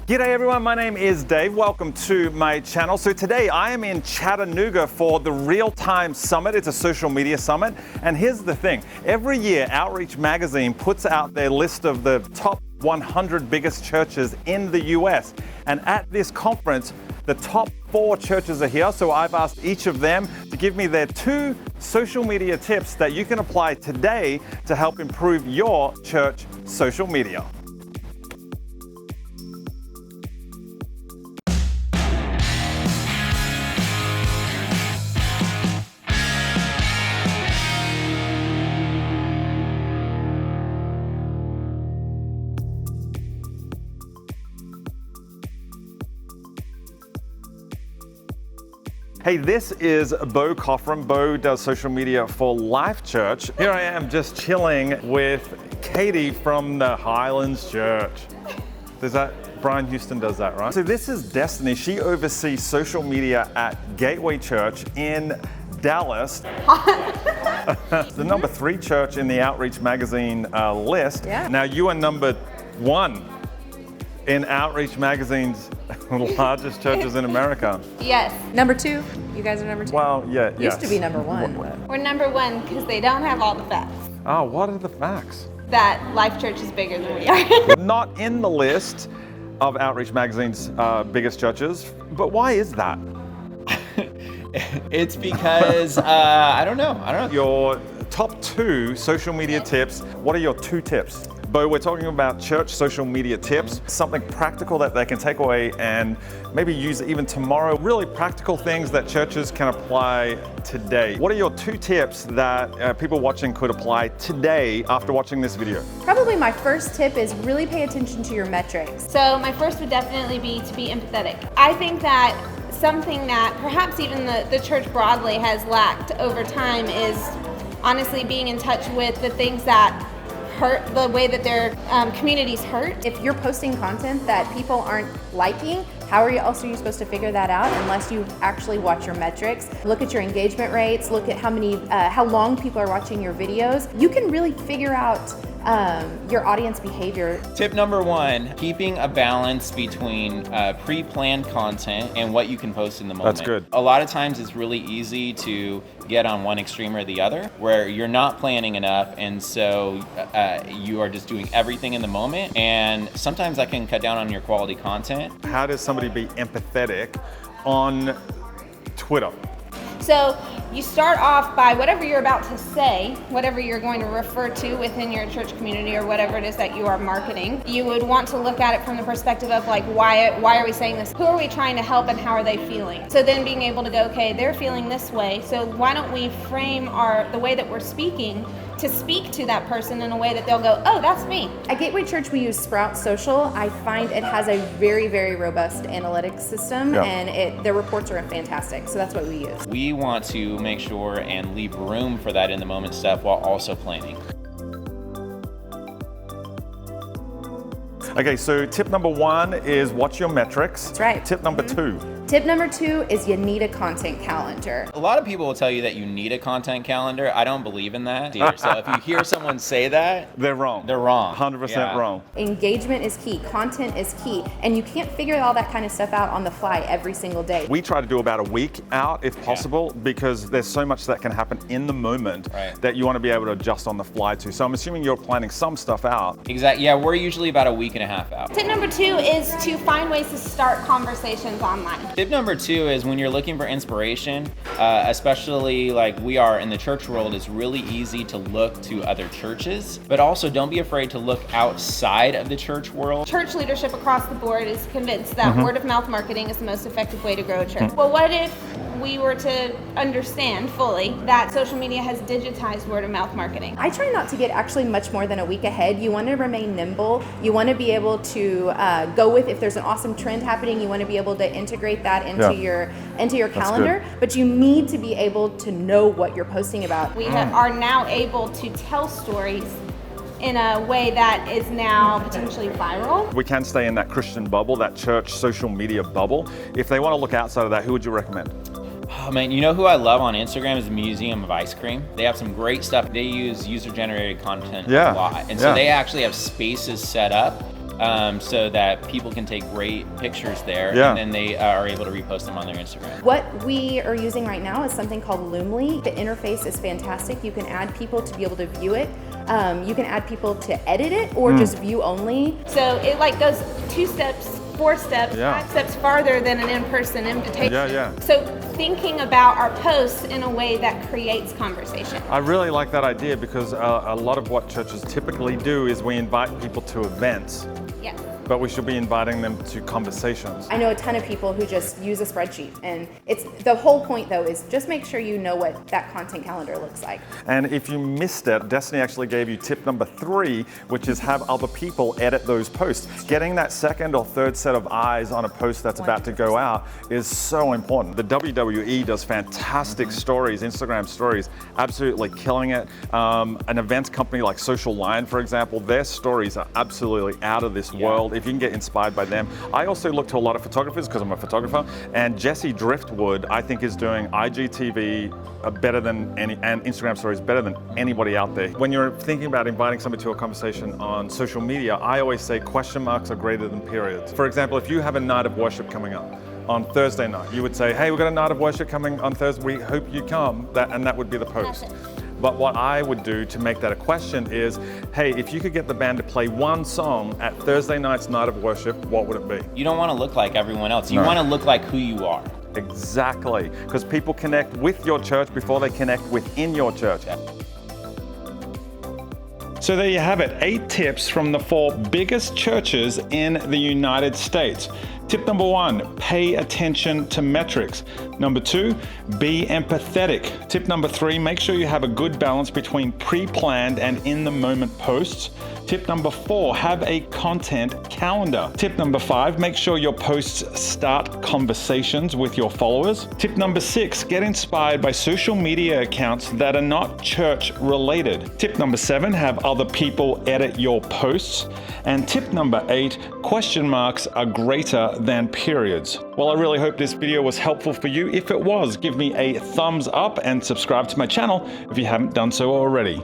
G'day everyone, my name is Dave. Welcome to my channel. So today I am in Chattanooga for the Real-Time Summit. It's a social media summit. And here's the thing, every year Outreach Magazine puts out their list of the top 100 biggest churches in the US. And at this conference, the top 4 churches are here. So I've asked each of them to give me their 2 social media tips that you can apply today to help improve your church social media. Hey, this is Bo Coffram. Bo does social media for Life Church. Here I am just chilling with Katie from the Highlands Church. Brian Houston does that, right? So this is Destiny. She oversees social media at Gateway Church in Dallas. The number 3 church in the Outreach Magazine list. Yeah. Now you are number 1 in Outreach Magazine's largest churches in America. Yes. Number 2. You guys are number 2. Well, yeah, yes. Used to be number 1. But... We're number 1 because they don't have all the facts. Oh, what are the facts? That Life Church is bigger than we are. Not in the list of Outreach Magazine's biggest churches, but why is that? It's because, I don't know. Your top 2 social media tips, what are your 2 tips? Bo, we're talking about church social media tips, something practical that they can take away and maybe use even tomorrow, really practical things that churches can apply today. What are your 2 tips that people watching could apply today after watching this video? Probably my first tip is really pay attention to your metrics. So my first would definitely be to be empathetic. I think that something that perhaps even the church broadly has lacked over time is honestly being in touch with the things that hurt, the way that their communities hurt. If you're posting content that people aren't liking, how are you supposed to figure that out unless you actually watch your metrics? Look at your engagement rates, look at how long people are watching your videos. You can really figure out your audience behavior. Tip number 1, keeping a balance between pre-planned content and what you can post in the moment. That's good. A lot of times it's really easy to get on one extreme or the other, where you're not planning enough, and so you are just doing everything in the moment, and sometimes that can cut down on your quality content. How does somebody be empathetic on Twitter? So you start off by whatever you're about to say, whatever you're going to refer to within your church community or whatever it is that you are marketing. You would want to look at it from the perspective of like, why are we saying this? Who are we trying to help and how are they feeling? So then being able to go, okay, they're feeling this way, so why don't we frame the way that we're speaking to speak to that person in a way that they'll go, oh, that's me. At Gateway Church, we use Sprout Social. I find it has a very, very robust analytics system, and their reports are fantastic. So that's what we use. We want to make sure and leave room for that in the moment stuff while also planning. Okay, so tip number 1 is watch your metrics. That's right. Tip number 2. Tip number 2 is you need a content calendar. A lot of people will tell you that you need a content calendar. I don't believe in that either. So if you hear someone say that, they're wrong. They're wrong. 100% wrong. Engagement is key, content is key, and you can't figure all that kind of stuff out on the fly every single day. We try to do about a week out if possible, because there's so much that can happen in the moment that you want to be able to adjust on the fly to. So I'm assuming you're planning some stuff out. Exactly. Yeah, we're usually about a week and a half out. Tip number 2 is to find ways to start conversations online. Tip number 2 is when you're looking for inspiration, especially like we are in the church world, it's really easy to look to other churches, but also don't be afraid to look outside of the church world. Church leadership across the board is convinced that word of mouth marketing is the most effective way to grow a church. Well, what if we were to understand fully that social media has digitized word of mouth marketing? I try not to get actually much more than a week ahead. You want to remain nimble. You want to be able to go with, if there's an awesome trend happening, you want to be able to integrate that into your calendar, but you need to be able to know what you're posting about. We are now able to tell stories in a way that is now potentially viral. We can stay in that Christian bubble, that church social media bubble. If they want to look outside of that, who would you recommend? Oh man, you know who I love on Instagram is Museum of Ice Cream. They have some great stuff. They use user-generated content a lot. And so they actually have spaces set up so that people can take great pictures there, Yeah. and then they are able to repost them on their Instagram. What we are using right now is something called Loomly. The interface is fantastic. You can add people to be able to view it. You can add people to edit it or just view only. So it like goes 2 steps, 4 steps, Yeah. 5 steps farther than an in-person invitation. Yeah. So thinking about our posts in a way that creates conversation. I really like that idea because a lot of what churches typically do is we invite people to events, Yes. but we should be inviting them to conversations. I know a ton of people who just use a spreadsheet, and it's the whole point though is just make sure you know what that content calendar looks like. And if you missed it, Destiny actually gave you tip number 3, which is have other people edit those posts. Getting that second or third set of eyes on a post that's about to go out is so important. The WWE does fantastic stories, Instagram stories, absolutely killing it. An events company like Social Lion, for example, their stories are absolutely out of this world. If you can get inspired by them. I also look to a lot of photographers because I'm a photographer, and Jesse Driftwood, I think, is doing IGTV better than any, and Instagram stories better than anybody out there. When you're thinking about inviting somebody to a conversation on social media, I always say question marks are greater than periods. For example, if you have a night of worship coming up on Thursday night, you would say, hey, we've got a night of worship coming on Thursday, we hope you come, and that would be the post. But what I would do to make that a question is, hey, if you could get the band to play one song at Thursday night's night of worship, what would it be? You don't want to look like everyone else. You want to look like who you are. Exactly, because people connect with your church before they connect within your church. So there you have it, 8 tips from the 4 biggest churches in the United States. Tip number 1, pay attention to metrics. Number 2, be empathetic. Tip number 3, make sure you have a good balance between pre-planned and in-the-moment posts. Tip number 4, have a content calendar. Tip number 5, make sure your posts start conversations with your followers. Tip number 6, get inspired by social media accounts that are not church related. Tip number 7, have other people edit your posts. And tip number 8, question marks are greater than periods. Well, I really hope this video was helpful for you. If it was, give me a thumbs up and subscribe to my channel if you haven't done so already.